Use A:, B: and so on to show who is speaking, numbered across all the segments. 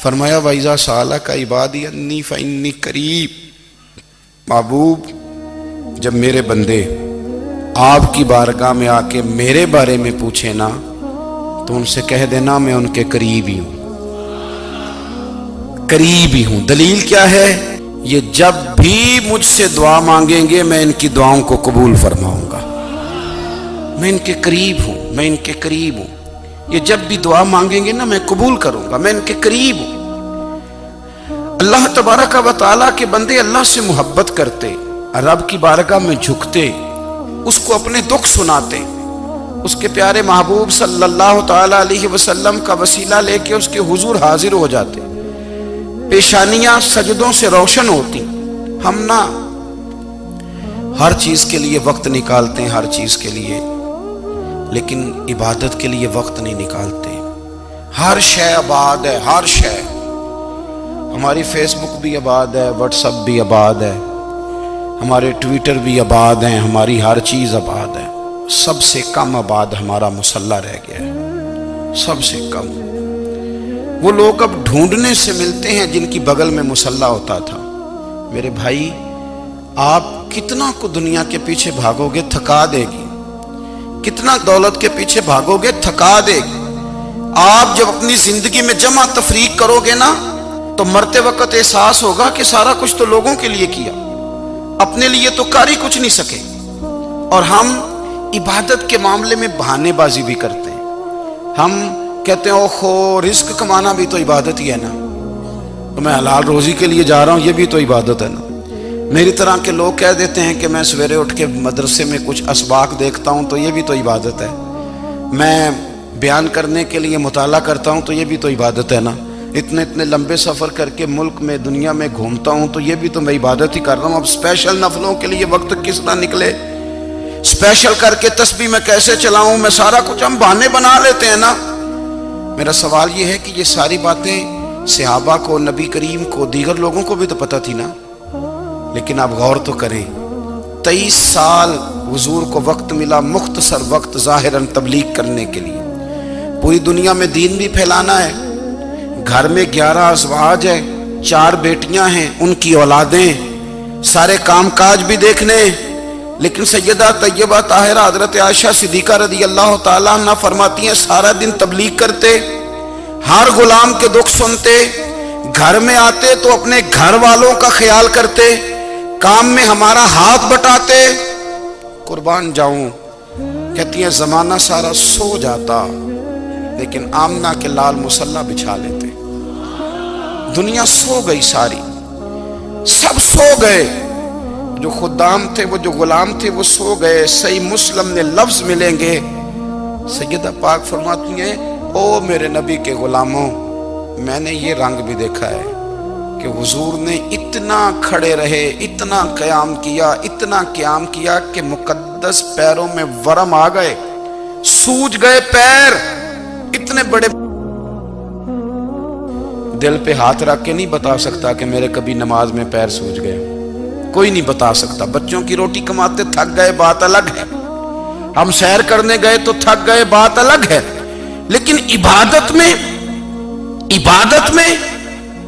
A: فرمایا وَإِذَا سَأَلَكَ عِبَادِي أَنِّي فَإِنِّي قَرِيب، محبوب جب میرے بندے آپ کی بارگاہ میں آ کے میرے بارے میں پوچھے نا تو ان سے کہہ دینا میں ان کے قریب ہی ہوں، قریب ہی ہوں۔ دلیل کیا ہے؟ یہ جب بھی مجھ سے دعا مانگیں گے میں ان کی دعاؤں کو قبول فرماؤں گا، میں ان کے قریب ہوں، میں ان کے قریب ہوں۔ یہ جب بھی دعا مانگیں گے نا میں قبول کروں گا، میں ان کے قریب ہوں۔ اللہ تبارک و تعالیٰ کے بندے اللہ سے محبت کرتے، رب کی بارگاہ میں جھکتے، اس کو اپنے دکھ سناتے، اس کے پیارے محبوب صلی اللہ تعالیٰ علیہ وسلم کا وسیلہ لے کے اس کے حضور حاضر ہو جاتے، پیشانیاں سجدوں سے روشن ہوتی۔ ہم نا ہر چیز کے لیے وقت نکالتے ہیں، ہر چیز کے لیے، لیکن عبادت کے لیے وقت نہیں نکالتے۔ ہر شے آباد ہے، ہر شے، ہماری فیس بک بھی آباد ہے، واٹس ایپ بھی آباد ہے، ہمارے ٹویٹر بھی آباد ہیں، ہماری ہر چیز آباد ہے۔ سب سے کم آباد ہمارا مصلی رہ گیا ہے، سب سے کم۔ وہ لوگ اب ڈھونڈنے سے ملتے ہیں جن کی بغل میں مصلی ہوتا تھا۔ میرے بھائی، آپ کتنا کو دنیا کے پیچھے بھاگو گے تھکا دے گی، کتنا دولت کے پیچھے بھاگو گے تھکا دے گی۔ آپ جب اپنی زندگی میں جمع تفریق کرو گے نا تو مرتے وقت احساس ہوگا کہ سارا کچھ تو لوگوں کے لیے کیا، اپنے لیے تو کر ہی کچھ نہیں سکے۔ اور ہم عبادت کے معاملے میں بہانے بازی بھی کرتے ہیں۔ ہم کہتے ہیں اوہو رزق کمانا بھی تو عبادت ہی ہے نا، تو میں حلال روزی کے لیے جا رہا ہوں، یہ بھی تو عبادت ہے نا۔ میری طرح کے لوگ کہہ دیتے ہیں کہ میں سویرے اٹھ کے مدرسے میں کچھ اسباق دیکھتا ہوں تو یہ بھی تو عبادت ہے، میں بیان کرنے کے لیے مطالعہ کرتا ہوں تو یہ بھی تو عبادت ہے نا، اتنے لمبے سفر کر کے ملک میں دنیا میں گھومتا ہوں تو یہ بھی تو میں عبادت ہی کر رہا ہوں۔ اب اسپیشل نفلوں کے لیے وقت کس طرح نکلے، اسپیشل کر کے تسبیح میں کیسے چلاؤں، میں سارا کچھ ہم بہانے بنا لیتے ہیں نا۔ میرا سوال یہ ہے کہ یہ ساری باتیں صحابہ کو، نبی کریم کو، دیگر لوگوں کو بھی تو پتہ تھی نا، لیکن آپ غور تو کریں، 23 سال حضور کو وقت ملا، مختصر وقت ظاہراً تبلیغ کرنے کے لیے، پوری دنیا میں دین بھی پھیلانا ہے۔ گھر میں 11 ازواج ہے، 4 بیٹیاں ہیں، ان کی اولادیں، سارے کام کاج بھی دیکھنے، لیکن سیدہ طیبہ طاہرہ حضرت عائشہ صدیقہ رضی اللہ تعالیٰ عنہ فرماتی ہیں سارا دن تبلیغ کرتے، ہر غلام کے دکھ سنتے، گھر میں آتے تو اپنے گھر والوں کا خیال کرتے، کام میں ہمارا ہاتھ بٹاتے۔ قربان جاؤں، کہتی ہیں زمانہ سارا سو جاتا لیکن آمنہ کے لال مصلی بچھا لیتے۔ دنیا سو گئی، ساری سب سو گئے، جو خدام تھے، وہ جو غلام تھے، وہ سو گئے۔ صحیح مسلم میں لفظ ملیں گے، سیدہ پاک فرماتی ہیں او میرے نبی کے غلاموں، میں نے یہ رنگ بھی دیکھا ہے کہ حضور نے اتنا کھڑے رہے، اتنا قیام کیا، اتنا قیام کیا کہ مقدس پیروں میں ورم آ گئے، سوج گئے پیر، اتنے بڑے۔ دل پہ ہاتھ رکھ کے نہیں بتا سکتا کہ میرے کبھی نماز میں پیر سوج گئے، کوئی نہیں بتا سکتا۔ بچوں کی روٹی کماتے تھک گئے بات الگ ہے، ہم سیر کرنے گئے تو تھک گئے بات الگ ہے، لیکن عبادت میں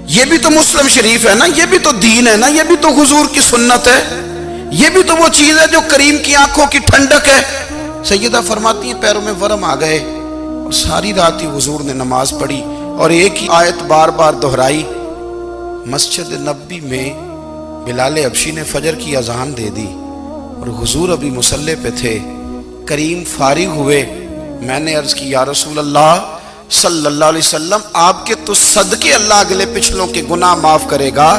A: یہ بھی تو مسلم شریف ہے نا، یہ بھی تو دین ہے نا، یہ بھی تو حضور کی سنت ہے، یہ بھی تو وہ چیز ہے جو کریم کی آنکھوں کی ٹھنڈک ہے۔ سیدہ فرماتی ہیں پیروں میں ورم آ گئے، اور ساری رات ہی حضور نے نماز پڑھی اور ایک ہی آیت بار بار دہرائی۔ مسجد نبوی میں بلال حبشی نے فجر کی اذان دے دی اور حضور ابھی مصلی پہ تھے، کریم فارغ ہوئے، میں نے عرض کی یا رسول اللہ صلی اللہ علیہ وسلم، آپ کے تو صدقے اللہ اگلے پچھلوں کے گناہ معاف کرے گا،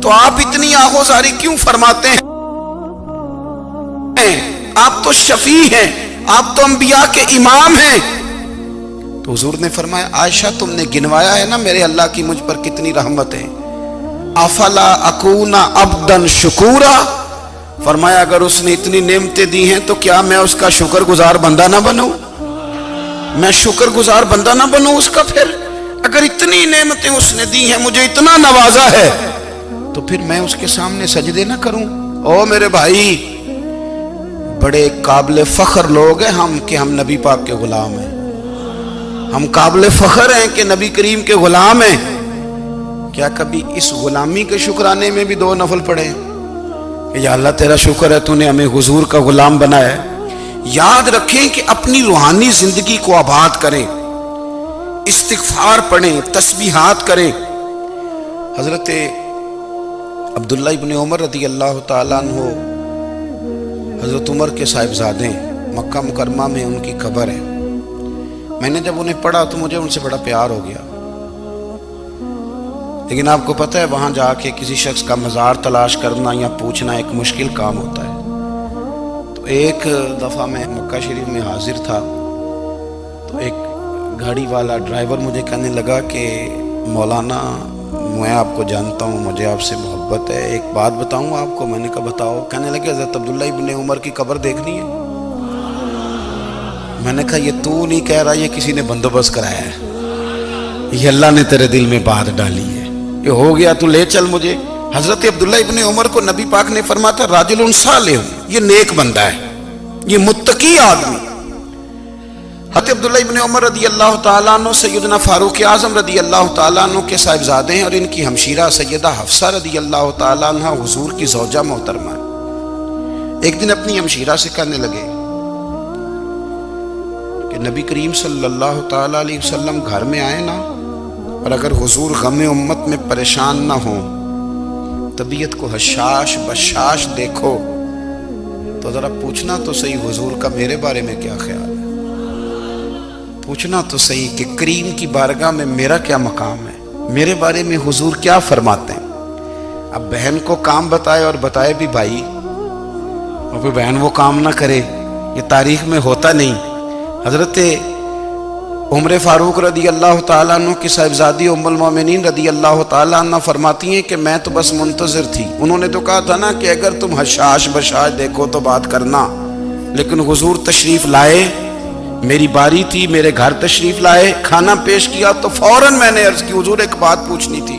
A: تو آپ اتنی آہوزاری کیوں فرماتے ہیں؟ آپ تو شفیع ہیں، آپ تو انبیاء کے امام ہیں۔ تو حضور نے فرمایا عائشہ تم نے گنوایا ہے نا میرے اللہ کی مجھ پر کتنی رحمت ہے، افلا اکون عبدا شکورا، فرمایا اگر اس نے اتنی نعمتیں دی ہیں تو کیا میں اس کا شکر گزار بندہ نہ بنوں، میں شکر گزار بندہ نہ بنوں اس کا؟ پھر اگر اتنی نعمتیں اس نے دی ہیں، مجھے اتنا نوازا ہے، تو پھر میں اس کے سامنے سجدے نہ کروں؟ او میرے بھائی، بڑے قابل فخر لوگ ہیں ہم کہ ہم نبی پاک کے غلام ہیں، ہم قابل فخر ہیں کہ نبی کریم کے غلام ہیں، کیا کبھی اس غلامی کے شکرانے میں بھی 2 نفل پڑھے کہ یا اللہ تیرا شکر ہے تو نے ہمیں حضور کا غلام بنایا ہے؟ یاد رکھیں کہ اپنی روحانی زندگی کو آباد کریں، استغفار پڑھیں، تسبیحات کریں۔ حضرت عبداللہ ابن عمر رضی اللہ تعالیٰ عنہ حضرت عمر کے صاحبزادے، مکہ مکرمہ میں ان کی قبر ہے۔ میں نے جب انہیں پڑھا تو مجھے ان سے بڑا پیار ہو گیا، لیکن آپ کو پتہ ہے وہاں جا کے کسی شخص کا مزار تلاش کرنا یا پوچھنا ایک مشکل کام ہوتا ہے۔ تو ایک دفعہ میں مکہ شریف میں حاضر تھا تو ایک گاڑی والا ڈرائیور مجھے کہنے لگا کہ مولانا میں آپ کو جانتا ہوں، مجھے آپ سے محبت ہے، ایک بات بتاؤں آپ کو؟ میں نے کہا بتاؤ۔ کہنے لگے حضرت عبداللہ ابن عمر کی قبر دیکھنی ہے۔ میں نے کہا یہ تو نہیں کہہ رہا، یہ کسی نے بندوبست کرایا ہے، یہ اللہ نے تیرے دل میں بات ڈالی ہے، یہ ہو گیا تو لے چل مجھے۔ حضرت عبداللہ ابن عمر کو نبی پاک نے فرمایا تھا راجل صالح، یہ نیک بندہ ہے، یہ متقی آدمی۔ حضرت عبداللہ ابن عمر رضی اللہ تعالیٰ عنہ سیدنا فاروق اعظم رضی اللہ تعالیٰ عنہ کے صاحبزادے ہیں، اور ان کی ہمشیرہ سیدہ حفصہ رضی اللہ تعالیٰ عنہ حضور کی زوجہ محترمہ ہے۔ ایک دن اپنی ہمشیرہ سے کہنے لگے کہ نبی کریم صلی اللہ تعالیٰ علیہ وسلم گھر میں آئے نا، اور اگر حضور غم امت میں پریشان نہ ہوں، طبیعت کو حشاش بشاش دیکھو تو ذرا پوچھنا تو صحیح حضور کا میرے بارے میں کیا خیال ہے، پوچھنا تو صحیح کہ کریم کی بارگاہ میں میرا کیا مقام ہے، میرے بارے میں حضور کیا فرماتے ہیں۔ اب بہن کو کام بتائے اور بتائے بھی بھائی، اور پھر بہن وہ کام نہ کرے، یہ تاریخ میں ہوتا نہیں۔ حضرت عمر فاروق رضی اللہ تعالیٰ عنہ کی صاحبزادی ام المومنین رضی اللہ تعالیٰ عنہ فرماتی ہیں کہ میں تو بس منتظر تھی۔ انہوں نے تو کہا تھا نا کہ اگر تم حشاش بشاش دیکھو تو بات کرنا، لیکن حضور تشریف لائے، میری باری تھی، میرے گھر تشریف لائے، کھانا پیش کیا تو فوراً میں نے عرض کی حضور ایک بات پوچھنی تھی۔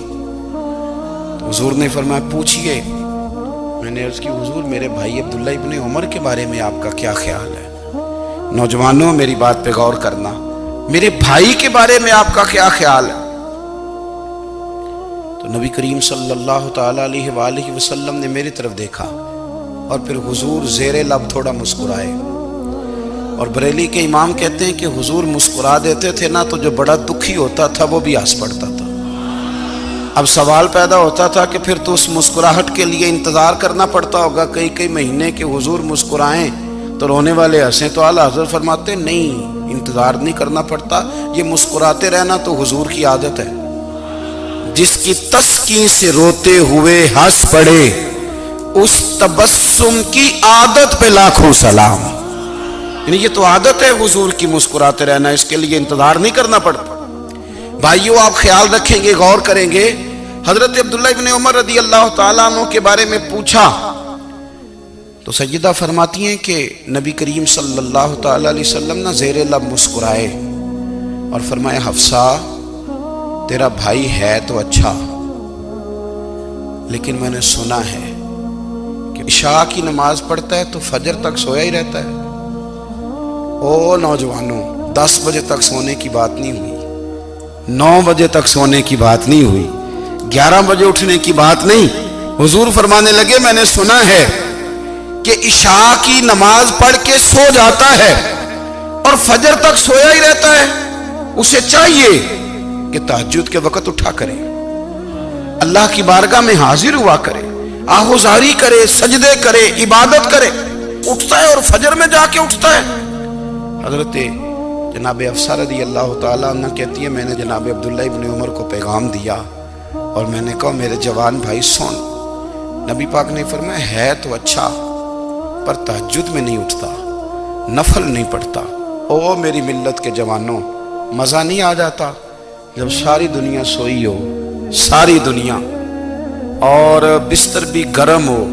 A: تو حضور نے فرمایا پوچھئے۔ میں نے عرض کی حضور میرے بھائی عبداللہ ابن عمر کے بارے میں آپ کا کیا خیال ہے؟ نوجوانوں میری بات پہ غور کرنا، میرے بھائی کے بارے میں آپ کا کیا خیال ہے؟ تو نبی کریم صلی اللہ تعالیٰ علیہ وآلہ وسلم نے میری طرف دیکھا اور پھر حضور زیر لب تھوڑا مسکرائے، اور بریلی کے امام کہتے ہیں کہ حضور مسکرا دیتے تھے نا تو جو بڑا دکھی ہوتا تھا وہ بھی ہنس پڑتا تھا۔ اب سوال پیدا ہوتا تھا کہ پھر تو اس مسکراہٹ کے لیے انتظار کرنا پڑتا ہوگا کئی مہینے کہ حضور مسکرائیں تو رونے والے ہنسیں، تو اعلیٰ حضرت فرماتے نہیں، انتظار نہیں کرنا پڑتا، یہ مسکراتے رہنا تو حضور کی عادت ہے۔ جس کی تسکین سے روتے ہوئے ہنس پڑے اس تبسم کی عادت پہ لاکھوں سلام۔ یعنی یہ تو عادت ہے حضور کی مسکراتے رہنا، اس کے لیے انتظار نہیں کرنا پڑتا۔ بھائیو آپ خیال رکھیں گے، غور کریں گے، حضرت عبداللہ ابن عمر رضی اللہ تعالیٰ عنہ کے بارے میں پوچھا تو سیدہ فرماتی ہیں کہ نبی کریم صلی اللہ تعالیٰ علیہ وسلم نہ زیر لب مسکرائے اور فرمایا حفصہ تیرا بھائی ہے تو اچھا، لیکن میں نے سنا ہے کہ عشاء کی نماز پڑھتا ہے تو فجر تک سویا ہی رہتا ہے۔ او نوجوانوں، 10 بجے تک سونے کی بات نہیں ہوئی، 9 بجے تک سونے کی بات نہیں ہوئی، 11 بجے اٹھنے کی بات نہیں۔ حضور فرمانے لگے میں نے سنا ہے کہ عشاء کی نماز پڑھ کے سو جاتا ہے اور فجر تک سویا ہی رہتا ہے، اسے چاہیے کہ تہجد کے وقت اٹھا کرے، اللہ کی بارگاہ میں حاضر ہوا کرے، آہوزاری کرے، سجدے کرے، عبادت کرے، اٹھتا ہے اور فجر میں جا کے اٹھتا ہے۔ حضرت جناب حفصہ رضی اللہ تعالیٰ عنہ کہتی ہے میں نے جناب عبداللہ ابن عمر کو پیغام دیا اور میں نے کہا میرے جوان بھائی سن، نبی پاک نے فرمایا ہے تو اچھا پر تہجد میں نہیں اٹھتا، نفل نہیں پڑھتا۔ او میری ملت کے جوانوں، مزہ نہیں آ جاتا جب ساری دنیا سوئی ہو، ساری دنیا، اور بستر بھی گرم ہو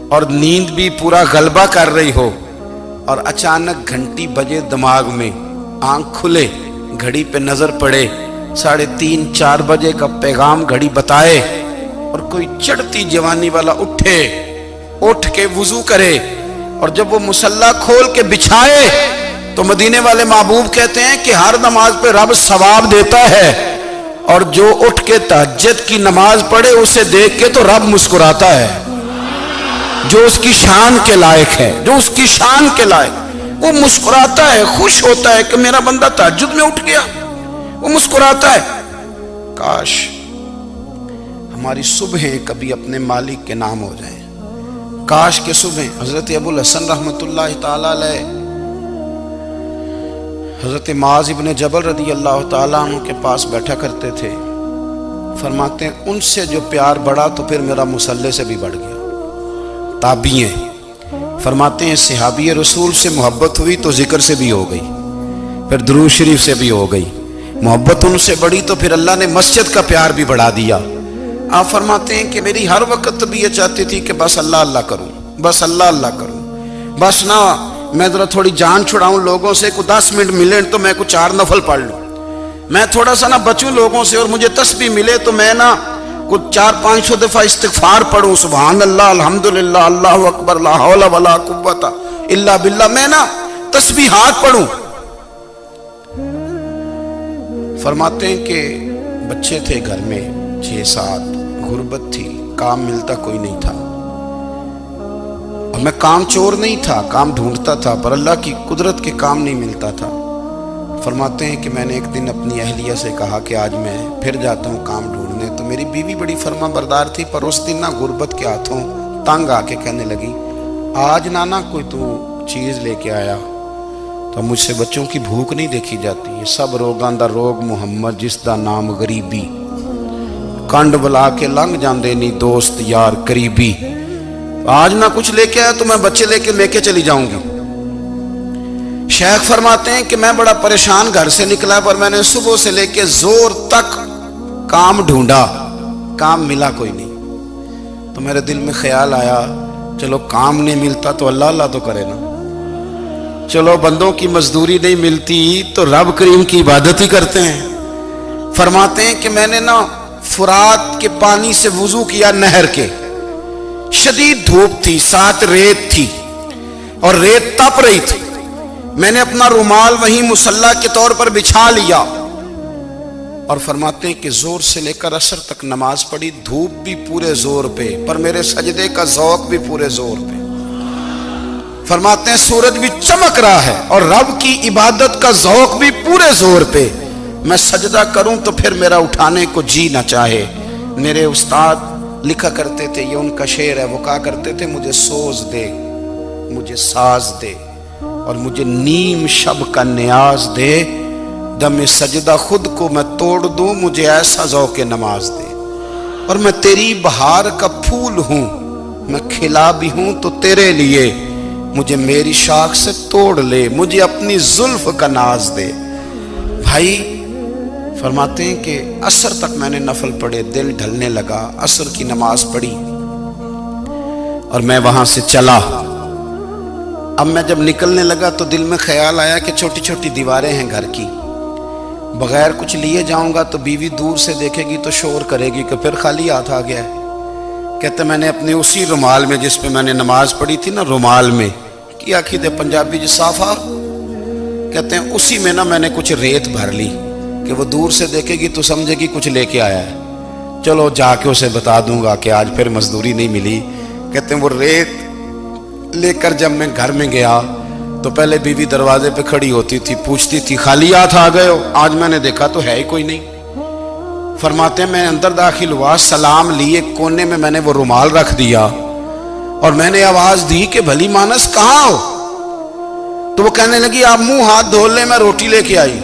A: اور نیند بھی پورا غلبہ کر رہی ہو، اور اچانک گھنٹی بجے دماغ میں، آنکھ کھلے، گھڑی پہ نظر پڑے، 3:30 4 بجے کا پیغام گھڑی بتائے، اور کوئی چڑھتی جوانی والا اٹھ کے وضو کرے، اور جب وہ مصلی کھول کے بچھائے تو مدینے والے محبوب کہتے ہیں کہ ہر نماز پہ رب ثواب دیتا ہے، اور جو اٹھ کے تہجد کی نماز پڑھے اسے دیکھ کے تو رب مسکراتا ہے، جو اس کی شان کے لائق ہے، جو اس کی شان کے لائق، وہ مسکراتا ہے، خوش ہوتا ہے کہ میرا بندہ تہجد میں اٹھ گیا، وہ مسکراتا ہے۔ کاش ہماری صبحیں کبھی اپنے مالک کے نام ہو جائیں، کاش کے صبح۔ حضرت ابو الحسن رحمۃ اللہ تعالی علیہ حضرت معاذ ابن جبل رضی اللہ تعالیٰ عنہ کے پاس بیٹھا کرتے تھے، فرماتے ہیں ان سے جو پیار بڑھا تو پھر میرا مصلی سے بھی بڑھ گیا۔ تابعی ہیں، فرماتے ہیں صحابی رسول سے محبت ہوئی تو ذکر سے بھی ہو گئی، پھر درود شریف سے بھی ہو گئی، محبت ان سے بڑھی تو پھر اللہ نے مسجد کا پیار بھی بڑھا دیا۔ آپ فرماتے ہیں کہ میری ہر وقت طبیعت یہ چاہتی تھی کہ بس اللہ اللہ کروں، بس اللہ اللہ کروں، بس نہ میں ذرا تھوڑی جان چھڑاؤں لوگوں سے، کو 10 منٹ ملے تو میں کو 4 نفل پڑھ لوں، میں تھوڑا سا نہ بچوں لوگوں سے، اور مجھے تسبیح ملے تو میں نہ کچھ 400-500 دفعہ استغفار پڑھوں، سبحان اللہ، الحمدللہ، اللہ اکبر، لا حول ولا قوت الا باللہ، میں نہ تسبیحات پڑھوں۔ فرماتے ہیں کہ بچے تھے گھر میں 6-7، غربت تھی، کام ملتا کوئی نہیں تھا، اور میں کام چور نہیں تھا، کام ڈھونڈتا تھا، پر اللہ کی قدرت کے کام نہیں ملتا تھا۔ فرماتے ہیں کہ میں نے ایک دن اپنی اہلیہ سے کہا کہ آج میں پھر جاتا ہوں کام ڈھونڈنے، تو میری بیوی بڑی فرما بردار تھی، پر اس دن نہ غربت کے ہاتھوں تنگ آ کے کہنے لگی آج نانا کوئی تو چیز لے کے آیا، تو مجھ سے بچوں کی بھوک نہیں دیکھی جاتی، یہ سب روگاں دا روگ محمد جس دا نام غریبی، کنڈ بلا کے لنگ جاندے نہیں دوست یار قریبی، آج نہ کچھ لے کے آیا تو میں بچے لے کے چلی جاؤں گی۔ شیخ فرماتے ہیں کہ میں بڑا پریشان گھر سے نکلا، پر میں نے صبح سے لے کے زور تک کام ڈھونڈا، کام ملا کوئی نہیں، تو میرے دل میں خیال آیا چلو کام نہیں ملتا تو اللہ اللہ تو کرے نا، چلو بندوں کی مزدوری نہیں ملتی تو رب کریم کی عبادت ہی کرتے ہیں۔ فرماتے ہیں کہ میں نے نا فرات کے پانی سے وضو کیا، نہر کے، شدید دھوپ تھی، ساتھ ریت تھی اور ریت تپ رہی تھی، میں نے اپنا رومال وہیں مصلی کے طور پر بچھا لیا، اور فرماتے ہیں کہ زور سے لے کر عصر تک نماز پڑھی، دھوپ بھی پورے زور پہ، پر میرے سجدے کا ذوق بھی پورے زور پہ۔ فرماتے ہیں سورج بھی چمک رہا ہے اور رب کی عبادت کا ذوق بھی پورے زور پہ، میں سجدہ کروں تو پھر میرا اٹھانے کو جی نہ چاہے۔ میرے استاد لکھا کرتے تھے، یہ ان کا شعر ہے، وہ کہا کرتے تھے مجھے سوز دے، مجھے ساز دے، اور مجھے نیم شب کا نیاز دے، دم سجدہ خود کو میں توڑ دوں، مجھے ایسا ذوق نماز دے، اور میں تیری بہار کا پھول ہوں، میں کھلا بھی ہوں تو تیرے لیے، مجھے میری شاخ سے توڑ لے، مجھے اپنی زلف کا ناز دے۔ بھائی فرماتے ہیں کہ عصر تک میں نے نفل پڑھے، دل ڈھلنے لگا، عصر کی نماز پڑھی اور میں وہاں سے چلا۔ اب میں جب نکلنے لگا تو دل میں خیال آیا کہ چھوٹی چھوٹی دیواریں ہیں گھر کی، بغیر کچھ لیے جاؤں گا تو بیوی دور سے دیکھے گی تو شور کرے گی کہ پھر خالی ہاتھ آ گیا ہے۔ کہتے میں نے اپنے اسی رومال میں جس پہ میں نے نماز پڑھی تھی نا، رومال میں کیا آخی پنجابی جسافہ کہتے ہیں، اسی میں نا میں نے کچھ ریت بھر لی کہ وہ دور سے دیکھے گی تو سمجھے گی کچھ لے کے آیا ہے، چلو جا کے اسے بتا دوں گا کہ آج پھر مزدوری نہیں ملی۔ کہتے ہیں وہ ریت لے کر جب میں گھر میں گیا تو پہلے بیوی دروازے پہ کھڑی ہوتی تھی، پوچھتی تھی خالی ہاتھ آ گئے ہو؟ آج میں نے دیکھا تو ہے ہی کوئی نہیں۔ فرماتے ہیں میں اندر داخل ہوا، سلام لیے، کونے میں میں نے وہ رومال رکھ دیا اور میں نے آواز دی کہ بھلی مانس کہاں ہو؟ تو وہ کہنے لگی آپ منہ ہاتھ دھو لیں، میں روٹی لے کے آئی۔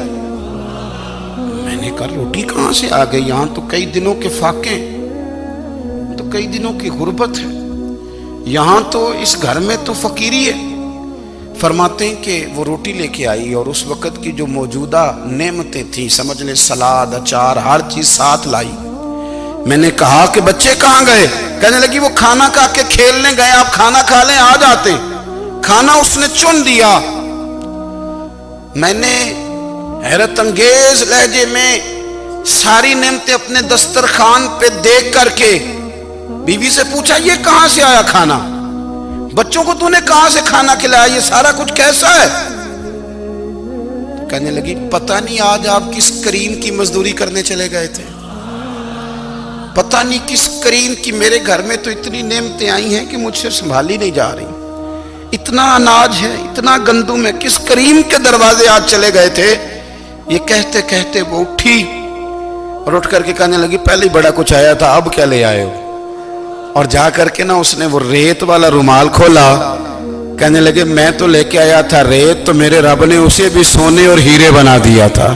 A: میں نے کہا روٹی کہاں سے آ گئی؟ یہاں تو کئی دنوں کے فاقے، تو کئی دنوں کی غربت ہے، یہاں تو اس گھر میں تو فقیری ہے۔ فرماتے ہیں کہ وہ روٹی لے کے آئی اور اس وقت کی جو موجودہ نعمتیں تھیں، سمجھ لیں سلاد، اچار، ہر چیز ساتھ لائی۔ میں نے کہا کہ بچے کہاں گئے؟ کہنے لگی وہ کھانا کھا کے کھیلنے گئے، آپ کھانا کھا لیں آ جاتے۔ کھانا اس نے چن دیا۔ میں نے حیرت انگیز لہجے میں ساری نعمتیں اپنے دسترخوان پہ دیکھ کر کے بیوی سے پوچھا یہ کہاں سے آیا کھانا؟ بچوں کو تو نے کہاں سے کھانا کھلایا؟ یہ سارا کچھ کیسا ہے؟ کہنے لگی پتہ نہیں آج آپ کس کریم کی مزدوری کرنے چلے گئے تھے۔ پتہ نہیں کس کریم کی میرے گھر میں تو اتنی نعمتیں آئی ہیں کہ مجھ سے سنبھالی نہیں جا رہی، اتنا اناج ہے، اتنا گندم ہے، کس کریم کے دروازے آج چلے گئے تھے؟ یہ کہتے کہتے وہ اٹھی اور اٹھ کر کے کہنے لگی پہلے ہی بڑا کچھ آیا تھا، اب کیا لے آئے ہو؟ اور جا کر کے نا اس نے وہ ریت والا رومال کھولا، کہنے لگے میں تو لے کے آیا تھا ریت، تو میرے رب نے اسے بھی سونے اور ہیرے بنا دیا تھا۔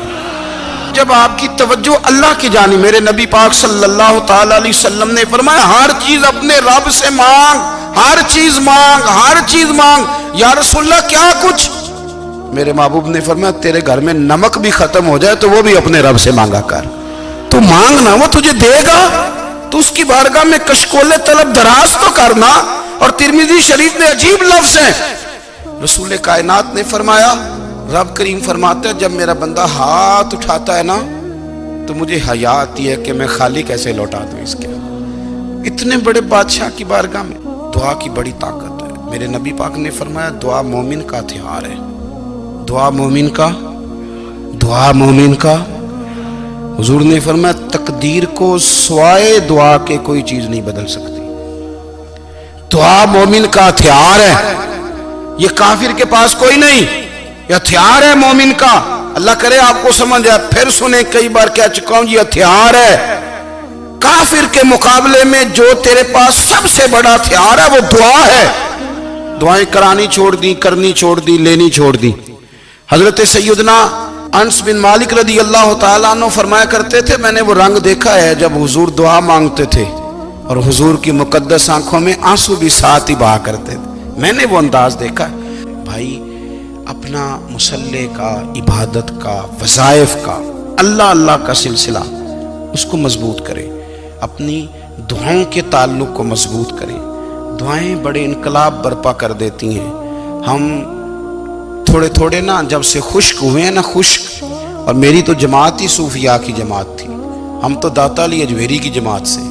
A: جب آپ کی توجہ اللہ کی جانب، میرے نبی پاک صلی اللہ تعالی علیہ وسلم نے فرمایا ہر چیز اپنے رب سے مانگ، ہر چیز مانگ، ہر چیز مانگ۔ یا رسول اللہ کیا کچھ؟ میرے محبوب نے فرمایا تیرے گھر میں نمک بھی ختم ہو جائے تو وہ بھی اپنے رب سے مانگا کر، تو مانگنا وہ تجھے دے گا، تو اس کی بارگاہ میں کشکول طلب دراز تو کرنا۔ اور ترمذی شریف میں عجیب لفظ ہے، رسول کائنات نے فرمایا، رب کریم فرماتا ہے جب میرا بندہ ہاتھ اٹھاتا ہے نا تو مجھے حیا آتی ہے کہ میں خالی کیسے لوٹا دوں اس کے۔ اتنے بڑے بادشاہ کی بارگاہ میں دعا کی بڑی طاقت ہے۔ میرے نبی پاک نے فرمایا دعا مومن کا ہتھیار ہے، دعا مومن کا، دعا مومن کا۔ حضور نے فرمایا تقدیر کو سوائے دعا کے کوئی چیز نہیں بدل سکتی، دعا مومن کا ہتھیار ہے، یہ کافر کے پاس کوئی نہیں، یہ ہتھیار ہے مومن کا۔ اللہ کرے آپ کو سمجھ آئے، پھر سنیں، کئی بار کہہ چکا ہوں یہ ہتھیار ہے۔ کافر کے مقابلے میں جو تیرے پاس سب سے بڑا ہتھیار ہے وہ دعا ہے۔ دعائیں کرانی چھوڑ دی، کرنی چھوڑ دی، لینی چھوڑ دی۔ حضرت سیدنا انس بن مالک رضی اللہ تعالیٰ عنہ فرمایا کرتے تھے میں نے وہ رنگ دیکھا ہے جب حضور دعا مانگتے تھے اور حضور کی مقدس آنکھوں میں آنسو بھی ساتھ ہی بہا کرتے تھے، میں نے وہ انداز دیکھا ہے۔ بھائی اپنا مصلی کا، عبادت کا، وظائف کا، اللہ اللہ کا سلسلہ اس کو مضبوط کرے، اپنی دعاؤں کے تعلق کو مضبوط کرے۔ دعائیں بڑے انقلاب برپا کر دیتی ہیں۔ ہم تھوڑے تھوڑے نا جب سے خشک ہوئے ہیں نا، خشک، اور میری تو جماعت ہی صوفیاء کی جماعت تھی، ہم تو داتا علی اجمیری کی جماعت سے،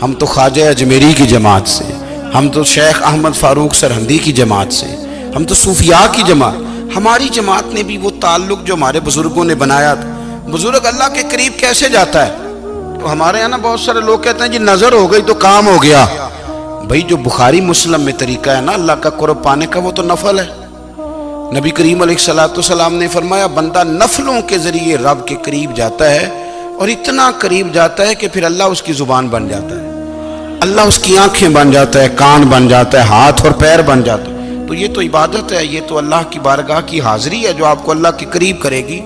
A: ہم تو خواجہ اجمیری کی جماعت سے، ہم تو شیخ احمد فاروق سرہندی کی جماعت سے، ہم تو صوفیاء کی جماعت۔ ہماری جماعت نے بھی وہ تعلق جو ہمارے بزرگوں نے بنایا تھا۔ بزرگ اللہ کے قریب کیسے جاتا ہے؟ تو ہمارے یہاں نا بہت سارے لوگ کہتے ہیں جی نظر ہو گئی تو کام ہو گیا۔ بھائی جو بخاری مسلم میں طریقہ ہے نا اللہ کا قرب پانے کا وہ تو نفل ہے۔ نبی کریم علیہ السلام نے فرمایا بندہ نفلوں کے ذریعے رب کے قریب جاتا ہے، اور اتنا قریب جاتا ہے کہ پھر اللہ اس کی زبان بن جاتا ہے، اللہ اس کی آنکھیں بن جاتا ہے، کان بن جاتا ہے، ہاتھ اور پیر بن جاتا ہے۔ تو یہ تو عبادت ہے، یہ تو اللہ کی بارگاہ کی حاضری ہے جو آپ کو اللہ کے قریب کرے گی۔